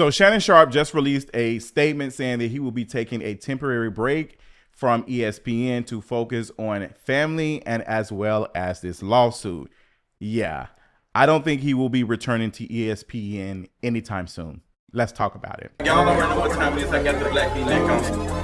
So Shannon Sharpe just released a statement saying that he will be taking a temporary break from ESPN to focus on family and as well as this lawsuit. Yeah, I don't think he will be returning to ESPN anytime soon. Let's talk about it. Y'all already know what time it is. I got the black V-neck on.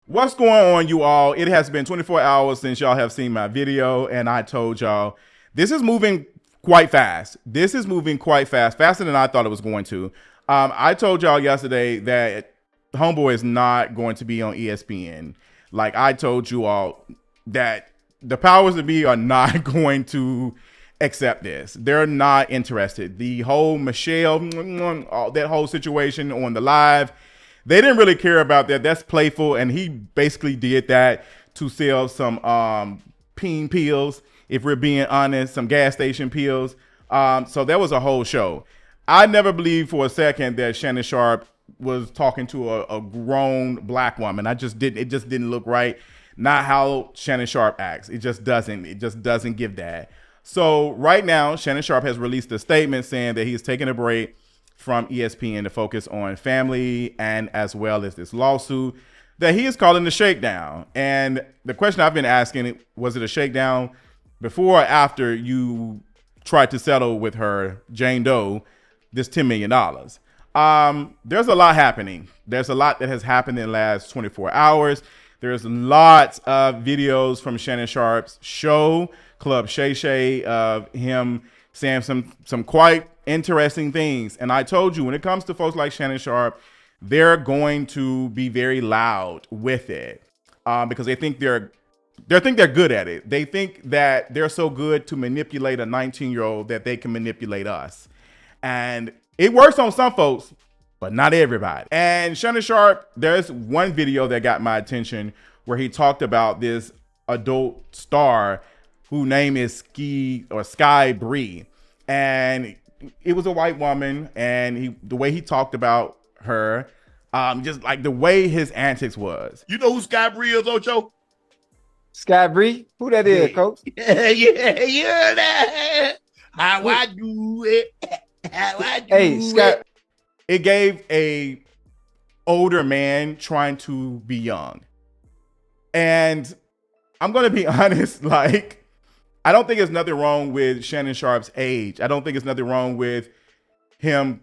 What's going on, you all? It has been 24 hours since y'all have seen my video, and I told y'all this is moving quite fast. This is moving quite fast, faster than I thought it was going to. I told y'all yesterday that Homeboy is not going to be on ESPN. Like, I told you all that the powers that be are not going to accept this. They're not interested. The whole Michelle, that whole situation on the live, they didn't really care about that. That's playful, and he basically did that to sell some peen pills, if we're being honest, some gas station pills. So that was a whole show. I never believed for a second that Shannon Sharpe was talking to a grown black woman. It just didn't look right. Not how Shannon Sharpe acts. It just doesn't give that. So right now, Shannon Sharpe has released a statement saying that he's taking a break from ESPN to focus on family and as well as this lawsuit that he is calling the shakedown. And the question I've been asking, was it a shakedown before or after you tried to settle with her, Jane Doe, this $10 million? There's a lot happening. There's a lot that has happened in the last 24 hours. There's lots of videos from Shannon Sharpe's show, Club Shay Shay, of him saying some quite interesting things. And I told you, when it comes to folks like Shannon Sharpe, they're going to be very loud with it because they think they're good at it. They think that they're so good to manipulate a 19-year-old that they can manipulate us. And it works on some folks, but not everybody. And Shannon Sharpe, there's one video that got my attention where he talked about this adult star whose name is Sky Bree. And it was a white woman, and the way he talked about her, just like the way his antics was. You know who Sky Bree is, Ocho? Sky Bree? Who that is, Coach? Yeah. How I do it. How I do it. It gave a older man trying to be young. And I'm going to be honest, like, I don't think there's nothing wrong with Shannon Sharpe's age. I don't think there's nothing wrong with him,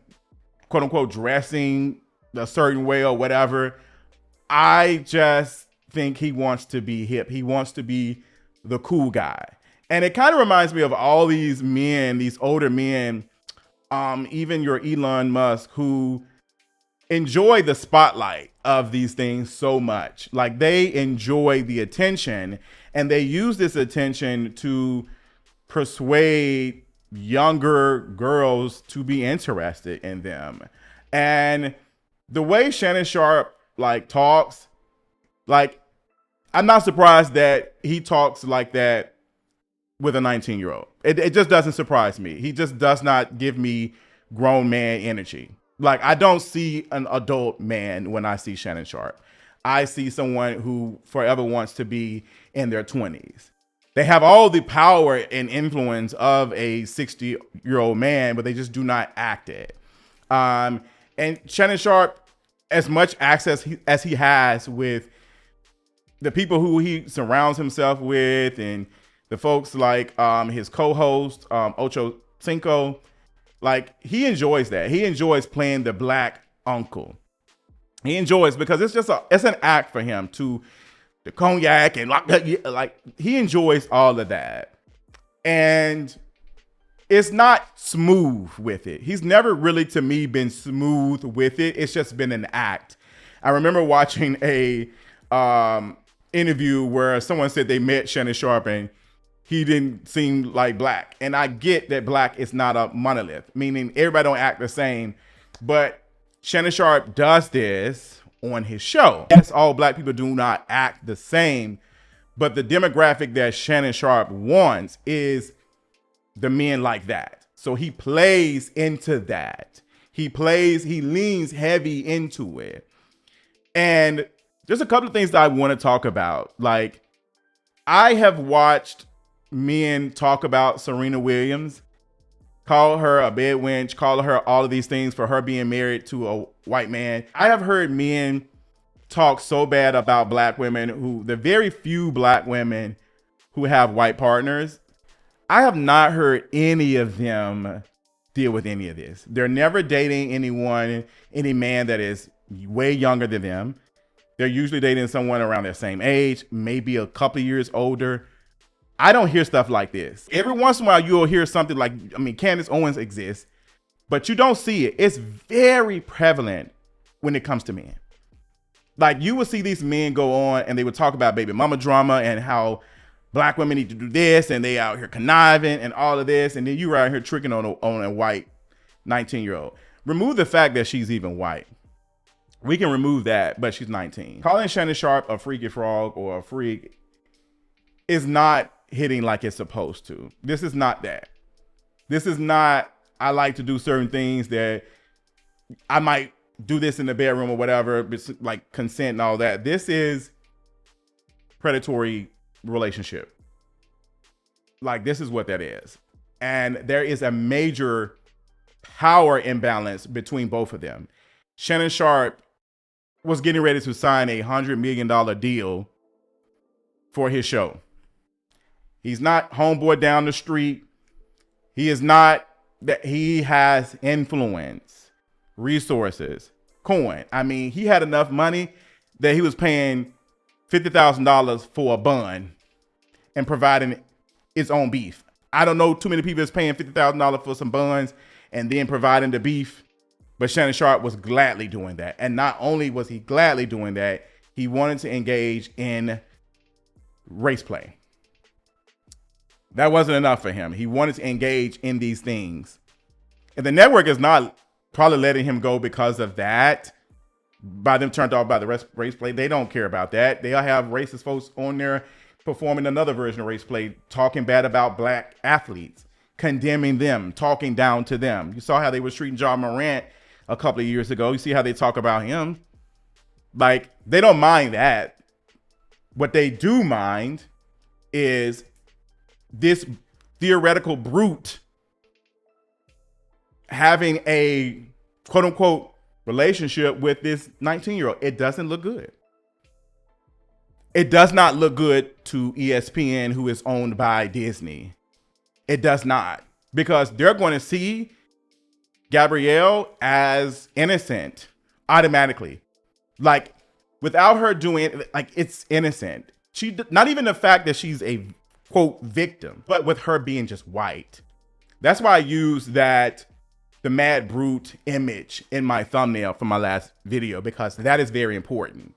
quote unquote, dressing a certain way or whatever. I just think he wants to be hip. He wants to be the cool guy. And it kind of reminds me of all these men, these older men, even your Elon Musk, who enjoy the spotlight of these things so much. Like, they enjoy the attention, and they use this attention to persuade younger girls to be interested in them. And the way Shannon Sharpe talks, I'm not surprised that he talks like that with a 19-year-old. It just doesn't surprise me. He just does not give me grown man energy. Like, I don't see an adult man when I see Shannon Sharpe. I see someone who forever wants to be in their 20s. They have all the power and influence of a 60-year-old man, but they just do not act it. And Shannon Sharpe, as much access as he has with the people who he surrounds himself with, and the folks like his co-host, Ocho Cinco, like, he enjoys that. He enjoys playing the black uncle. He enjoys, because it's an act for him to the cognac and like he enjoys all of that. And it's not smooth with it. He's never really, to me, been smooth with it. It's just been an act. I remember watching a interview where someone said they met Shannon Sharpe and he didn't seem like black. And I get that black is not a monolith, meaning everybody don't act the same. But Shannon Sharpe does this on his show. Yes, all black people do not act the same, but the demographic that Shannon Sharpe wants is the men like that. So he plays into that. He leans heavy into it. And there's a couple of things that I want to talk about. Like, I have watched men talk about Serena Williams, call her a bed wench, call her all of these things for her being married to a white man. I have heard men talk so bad about black women, the very few black women who have white partners. I have not heard any of them deal with any of this. They're never dating any man that is way younger than them. They're usually dating someone around their same age, maybe a couple of years older. I don't hear stuff like this. Every once in a while, you'll hear something like, Candace Owens exists, but you don't see it. It's very prevalent when it comes to men. Like, you will see these men go on and they would talk about baby mama drama and how black women need to do this and they out here conniving and all of this. And then you're out here tricking on a white 19-year-old. Remove the fact that she's even white. We can remove that, but she's 19. Calling Shannon Sharpe a freaky frog or a freak is not hitting like it's supposed to. This is not that. This is not, I like to do certain things that I might do this in the bedroom or whatever, like consent and all that. This is predatory relationship. Like, this is what that is. And there is a major power imbalance between both of them. Shannon Sharpe was getting ready to sign a $100 million deal for his show. He's not homeboy down the street. He is not that. He has influence, resources, coin. He had enough money that he was paying $50,000 for a bun and providing its own beef. I don't know too many people that's paying $50,000 for some buns and then providing the beef, but Shannon Sharpe was gladly doing that. And not only was he gladly doing that, he wanted to engage in race play. That wasn't enough for him. He wanted to engage in these things. And the network is not probably letting him go because of that. By them turned off by the race play, they don't care about that. They'll have racist folks on there performing another version of race play, talking bad about black athletes, condemning them, talking down to them. You saw how they were treating Ja Morant a couple of years ago. You see how they talk about him. Like, they don't mind that. What they do mind is this theoretical brute having a quote unquote relationship with this 19-year-old. It doesn't look good. It does not look good to ESPN, who is owned by Disney. It does not, because they're going to see Gabrielle as innocent automatically. Like, without her doing, like, it's innocent. Not even the fact that she's a quote victim, but with her being just white. That's why I used the Mad Brute image in my thumbnail for my last video, because that is very important.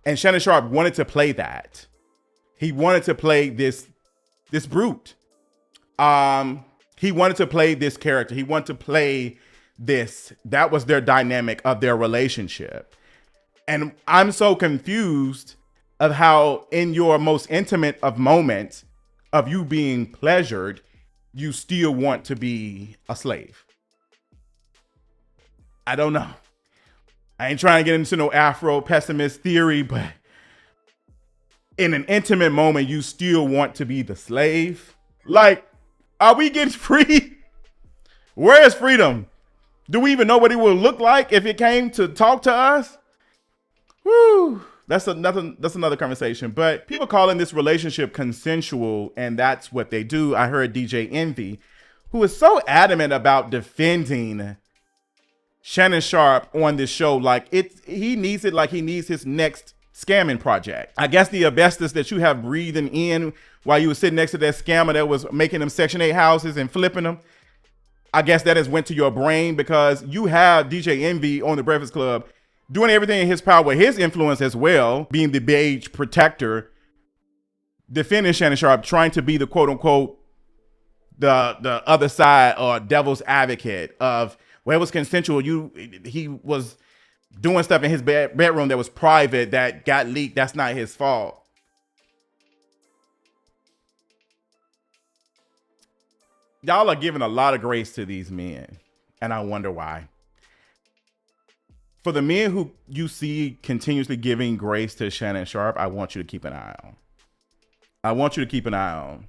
And Shannon Sharpe wanted to play that. He wanted to play this brute. He wanted to play this character. He wanted to play this. That was their dynamic of their relationship. And I'm so confused of how in your most intimate of moments of you being pleasured, you still want to be a slave. I don't know. I ain't trying to get into no Afro pessimist theory, but in an intimate moment, you still want to be the slave. Like, are we getting free? Where is freedom? Do we even know what it would look like if it came to talk to us? Woo. That's another conversation. But people calling this relationship consensual, and that's what they do. I heard DJ Envy, who is so adamant about defending Shannon Sharpe on this show, like he needs it like he needs his next scamming project. I guess the asbestos that you have breathing in while you were sitting next to that scammer that was making them Section 8 houses and flipping them, I guess that has went to your brain, because you have DJ Envy on the Breakfast Club doing everything in his power with his influence as well, being the beige protector, defending Shannon Sharpe, trying to be the quote unquote the other side or devil's advocate of, well, it was consensual. He was doing stuff in his bedroom that was private that got leaked. That's not his fault. Y'all are giving a lot of grace to these men, and I wonder why. For the men who you see continuously giving grace to Shannon Sharpe, I want you to keep an eye on.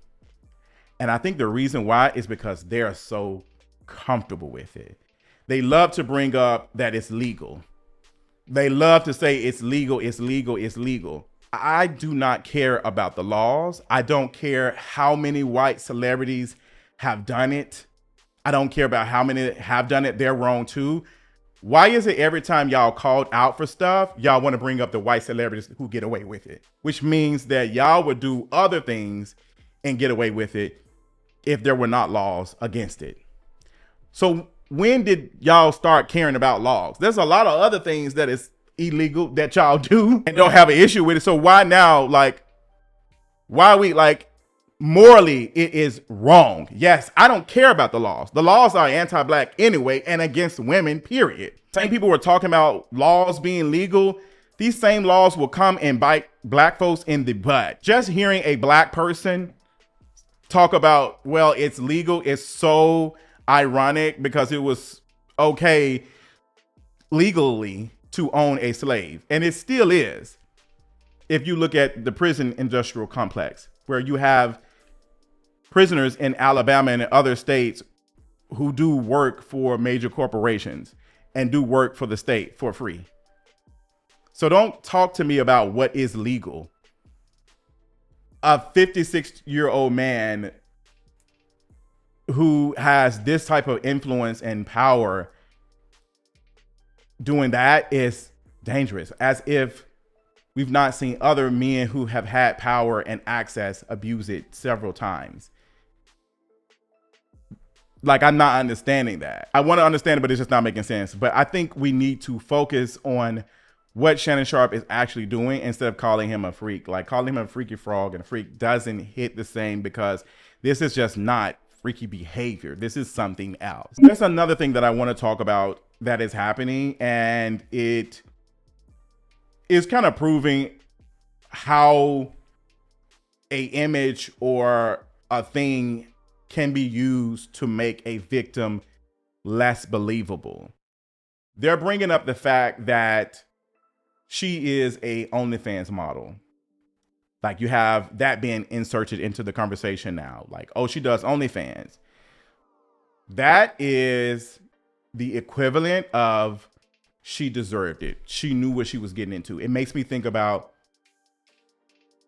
And I think the reason why is because they're so comfortable with it. They love to bring up that it's legal. They love to say it's legal, it's legal, it's legal. I do not care about the laws. I don't care how many white celebrities have done it. I don't care about how many have done it. They're wrong too. Why is it every time y'all called out for stuff, y'all want to bring up the white celebrities who get away with it? Which means that y'all would do other things and get away with it if there were not laws against it. So when did y'all start caring about laws? There's a lot of other things that is illegal that y'all do and don't have an issue with it. So why now, like, why are we like, morally it is wrong? Yes, I don't care about the laws. The laws are anti-black anyway and against women, period. Same people were talking about laws being legal. These same laws will come and bite black folks in the butt. Just hearing a black person talk about, well, it's legal, is so ironic because it was okay legally to own a slave. And it still is. If you look at the prison industrial complex, where you have prisoners in Alabama and in other states who do work for major corporations and do work for the state for free. So don't talk to me about what is legal. A 56-year-old man who has this type of influence and power doing that is dangerous, as if we've not seen other men who have had power and access abuse it several times. Like, I'm not understanding that. I want to understand it, but it's just not making sense. But I think we need to focus on what Shannon Sharpe is actually doing instead of calling him a freak. Like, calling him a freaky frog and a freak doesn't hit the same, because this is just not freaky behavior. This is something else. There's another thing that I want to talk about that is happening, and it is kind of proving how a image or a thing can be used to make a victim less believable. They're bringing up the fact that she is a OnlyFans model. Like, you have that being inserted into the conversation now. Like, oh, she does OnlyFans. That is the equivalent of she deserved it. She knew what she was getting into. It makes me think about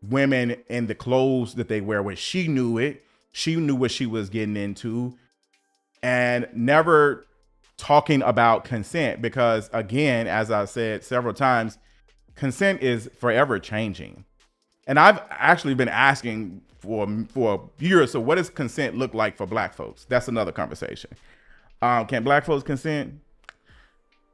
women and the clothes that they wear, where she knew it. She knew what she was getting into, and never talking about consent, because again, as I said several times, consent is forever changing. And I've actually been asking for years, so what does consent look like for black folks? That's another conversation. Can black folks consent?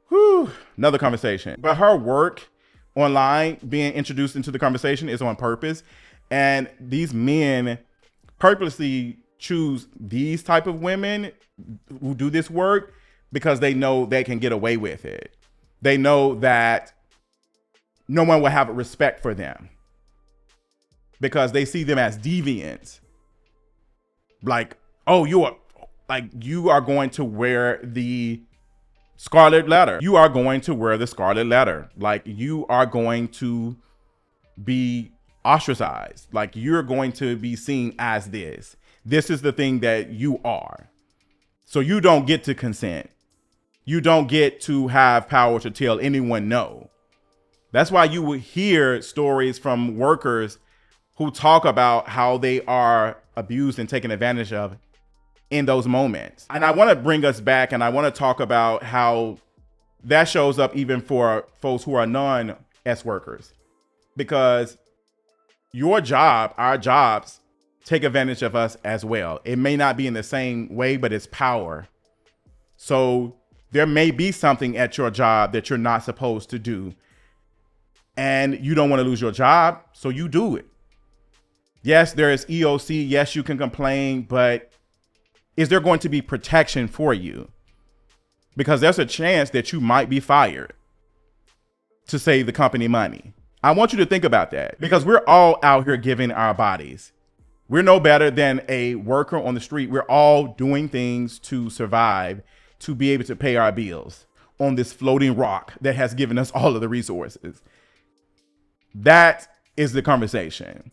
Whew, another conversation. But her work online being introduced into the conversation is on purpose. And these men purposely choose these type of women who do this work because they know they can get away with it. They know that no one will have respect for them because they see them as deviants. Like, oh, you are going to wear the scarlet letter. You are going to wear the scarlet letter. Like, you are going to be ostracized. Like, you're going to be seen as this. This is the thing that you are. So you don't get to consent. You don't get to have power to tell anyone no. That's why you will hear stories from workers who talk about how they are abused and taken advantage of in those moments. And I want to bring us back, and I want to talk about how that shows up even for folks who are non-S workers, because your job, our jobs, take advantage of us as well. It may not be in the same way, but it's power. So there may be something at your job that you're not supposed to do, and you don't want to lose your job, so you do it. Yes, there is EOC. Yes, you can complain, but is there going to be protection for you? Because there's a chance that you might be fired to save the company money. I want you to think about that, because we're all out here giving our bodies. We're no better than a worker on the street. We're all doing things to survive, to be able to pay our bills on this floating rock that has given us all of the resources. That is the conversation.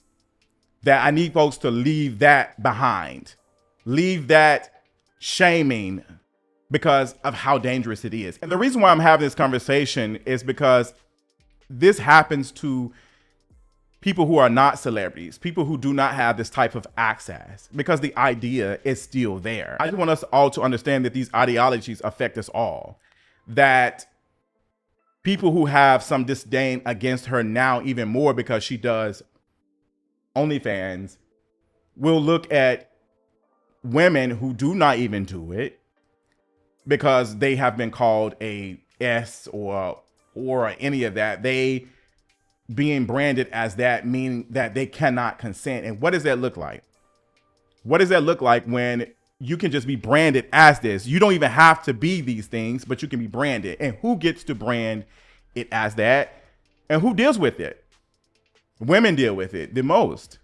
that I need folks to leave that behind. Leave that shaming because of how dangerous it is. And the reason why I'm having this conversation is because this happens to people who are not celebrities, people who do not have this type of access, because the idea is still there. I just want us all to understand that these ideologies affect us all. That people who have some disdain against her now even more because she does OnlyFans will look at women who do not even do it because they have been called a S or any of that. They being branded as that, meaning that they cannot consent. And what does that look like? What does that look like when you can just be branded as this? You don't even have to be these things, but you can be branded. And who gets to brand it as that? And who deals with it? Women deal with it the most.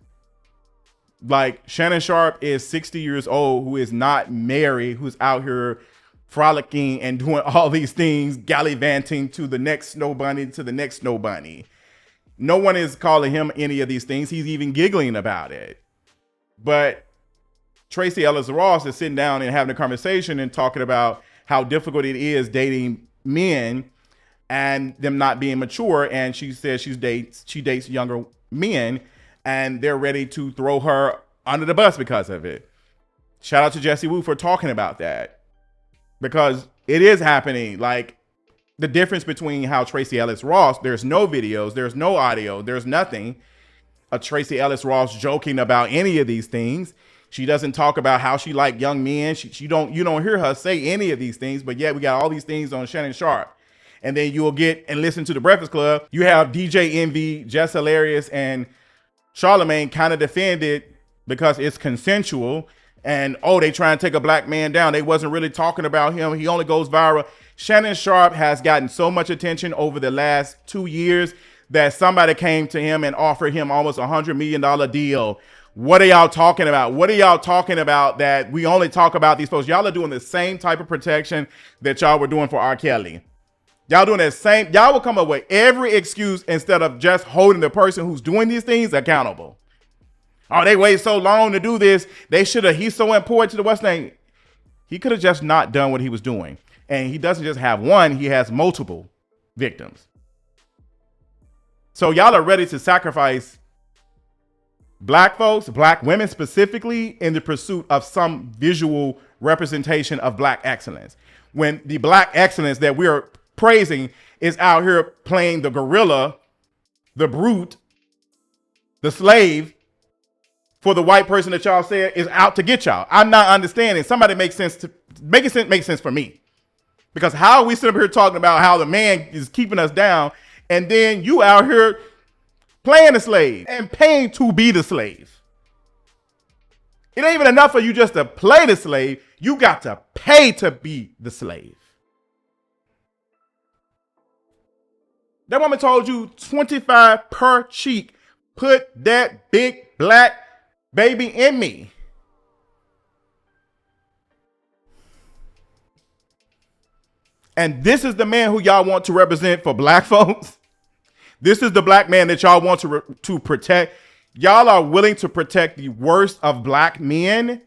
Like Shannon Sharpe is 60 years old, who is not married, who's out here frolicking and doing all these things, gallivanting to the next snow bunny, to the next snow bunny. No one is calling him any of these things. He's even giggling about it. But Tracy Ellis Ross is sitting down and having a conversation and talking about how difficult it is dating men and them not being mature. And she says she dates younger men and they're ready to throw her under the bus because of it. Shout out to Jesse Wu for talking about that, because it is happening. Like the difference between how Tracy Ellis Ross, there's no videos, there's no audio, there's nothing of Tracy Ellis Ross joking about any of these things. She doesn't talk about how she liked young men. You don't hear her say any of these things, but yet we got all these things on Shannon Sharpe. And then you'll get and listen to the Breakfast Club. You have DJ Envy, Jess Hilarious, and Charlemagne kind of defended because it's consensual. And, they try and take a black man down. They wasn't really talking about him. He only goes viral. Shannon Sharpe has gotten so much attention over the last 2 years that somebody came to him and offered him almost $100 million deal. What are y'all talking about? What are y'all talking about that we only talk about these folks? Y'all are doing the same type of protection that y'all were doing for R. Kelly. Y'all doing that same. Y'all will come up with every excuse instead of just holding the person who's doing these things accountable. Oh, they waited so long to do this. He's so important to the West End. He could have just not done what he was doing. And he doesn't just have one, he has multiple victims. So y'all are ready to sacrifice black folks, black women specifically, in the pursuit of some visual representation of black excellence. When the black excellence that we're praising is out here playing the gorilla, the brute, the slave, for the white person that y'all said is out to get y'all. I'm not understanding. Somebody make sense for me. Because how are we sitting up here talking about how the man is keeping us down, and then you out here playing the slave and paying to be the slave? It ain't even enough for you just to play the slave. You got to pay to be the slave. That woman told you 25 per cheek. Put that big black baby in me. And this is the man who y'all want to represent for black folks. This is the black man that y'all want to protect. Y'all are willing to protect the worst of black men.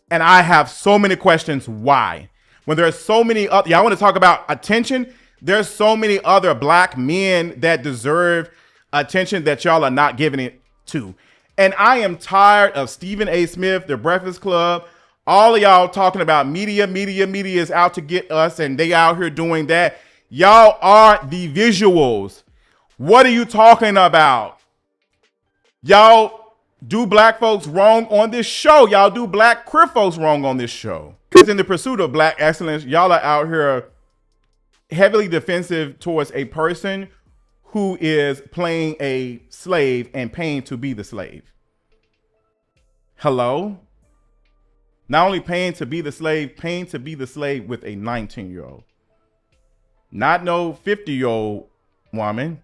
And I have so many questions why. When there's so many other, y'all want to talk about attention? There's so many other black men that deserve attention that y'all are not giving it to. And I am tired of Stephen A. Smith, The Breakfast Club, all of y'all talking about media is out to get us, and they out here doing that. Y'all are the visuals. What are you talking about? Y'all do black folks wrong on this show. Y'all do black queer folks wrong on this show. Because in the pursuit of black excellence, y'all are out here heavily defensive towards a person who is playing a slave and paying to be the slave. Hello? Not only paying to be the slave, paying to be the slave with a 19-year-old. Not no 50-year-old woman.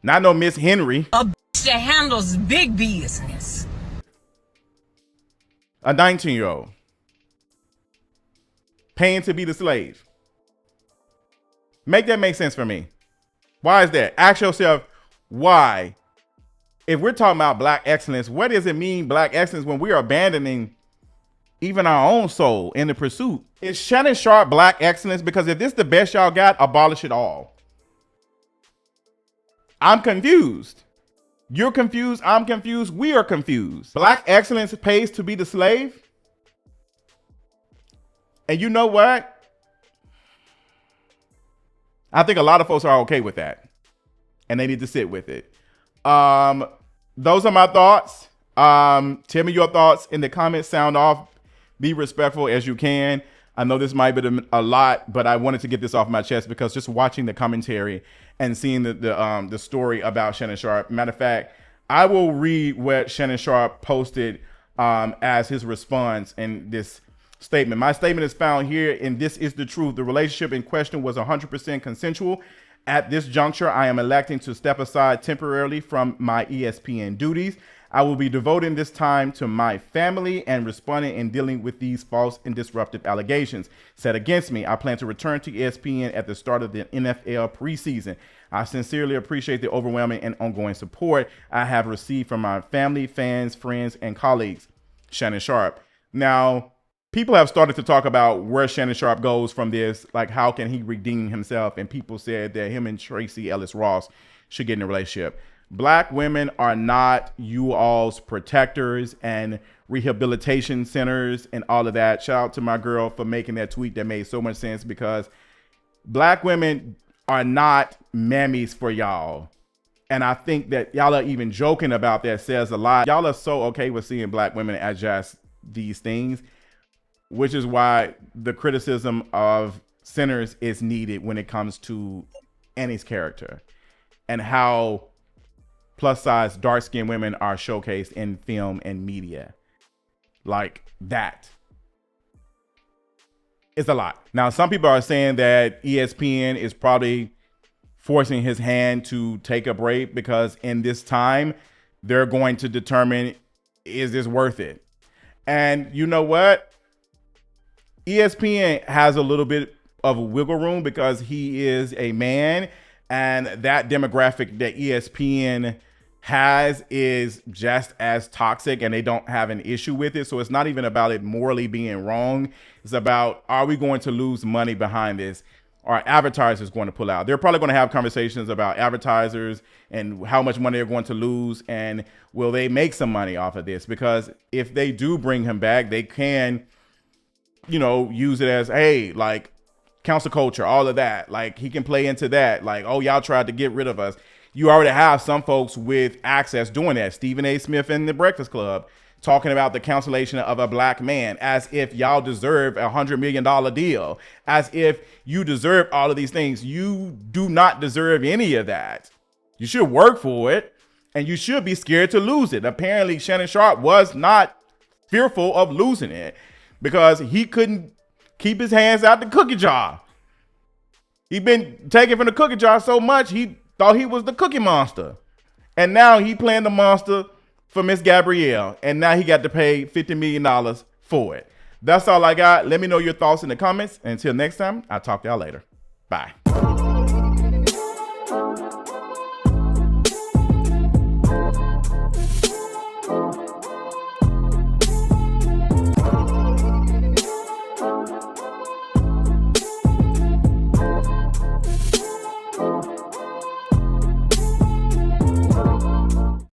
Not no Miss Henry. A bitch that handles big business. A 19-year-old. Paying to be the slave. Make that make sense for me. Why is that? Ask yourself, why if we're talking about black excellence, what does it mean black excellence when we are abandoning even our own soul in the pursuit? Is Shannon Sharpe black excellence? Because if this is the best y'all got, abolish it all. I'm confused. You're confused. I'm confused. We are confused. Black excellence pays to be the slave. And you know what? I think a lot of folks are okay with that. And they need to sit with it. Those are my thoughts. Tell me your thoughts in the comments. Sound off. Be respectful as you can. I know this might be a lot, but I wanted to get this off my chest because just watching the commentary and seeing the story about Shannon Sharpe. Matter of fact, I will read what Shannon Sharpe posted as his response in this statement. My statement is found here, and this is the truth. The relationship in question was 100% consensual. At this juncture, I am electing to step aside temporarily from my ESPN duties. I will be devoting this time to my family and responding and dealing with these false and disruptive allegations set against me. I plan to return to ESPN at the start of the NFL preseason. I sincerely appreciate the overwhelming and ongoing support I have received from my family, fans, friends, and colleagues. Shannon Sharpe. Now, people have started to talk about where Shannon Sharpe goes from this, like how can he redeem himself? And people said that him and Tracy Ellis Ross should get in a relationship. Black women are not you all's protectors and rehabilitation centers and all of that. Shout out to my girl for making that tweet that made so much sense, because black women are not mammies for y'all. And I think that y'all are even joking about that says a lot. Y'all are so okay with seeing black women as just these things, which is why the criticism of centers is needed when it comes to Annie's character and how plus size dark skinned women are showcased in film and media. Like that. It's a lot. Now, some people are saying that ESPN is probably forcing his hand to take a break because in this time, they're going to determine, is this worth it? And you know what? ESPN has a little bit of wiggle room because he is a man, and that demographic that ESPN has is just as toxic, and they don't have an issue with it. So it's not even about it morally being wrong. It's about, are we going to lose money behind this? Are advertisers going to pull out? They're probably going to have conversations about advertisers and how much money they're going to lose, and will they make some money off of this? Because if they do bring him back, they can, you know, use it as, hey, like council culture, all of that. Like he can play into that. Like, oh, y'all tried to get rid of us. You already have some folks with access doing that. Stephen A. Smith in The Breakfast Club talking about the cancellation of a black man, as if y'all deserve $100 million deal, as if you deserve all of these things. You do not deserve any of that. You should work for it, and you should be scared to lose it. Apparently, Shannon Sharpe was not fearful of losing it because he couldn't keep his hands out the cookie jar. He'd been taken from the cookie jar so much, he thought he was the Cookie Monster. And now he playing the monster for Miss Gabrielle. And now he got to pay $50 million for it. That's all I got. Let me know your thoughts in the comments. Until next time, I'll talk to y'all later. Bye.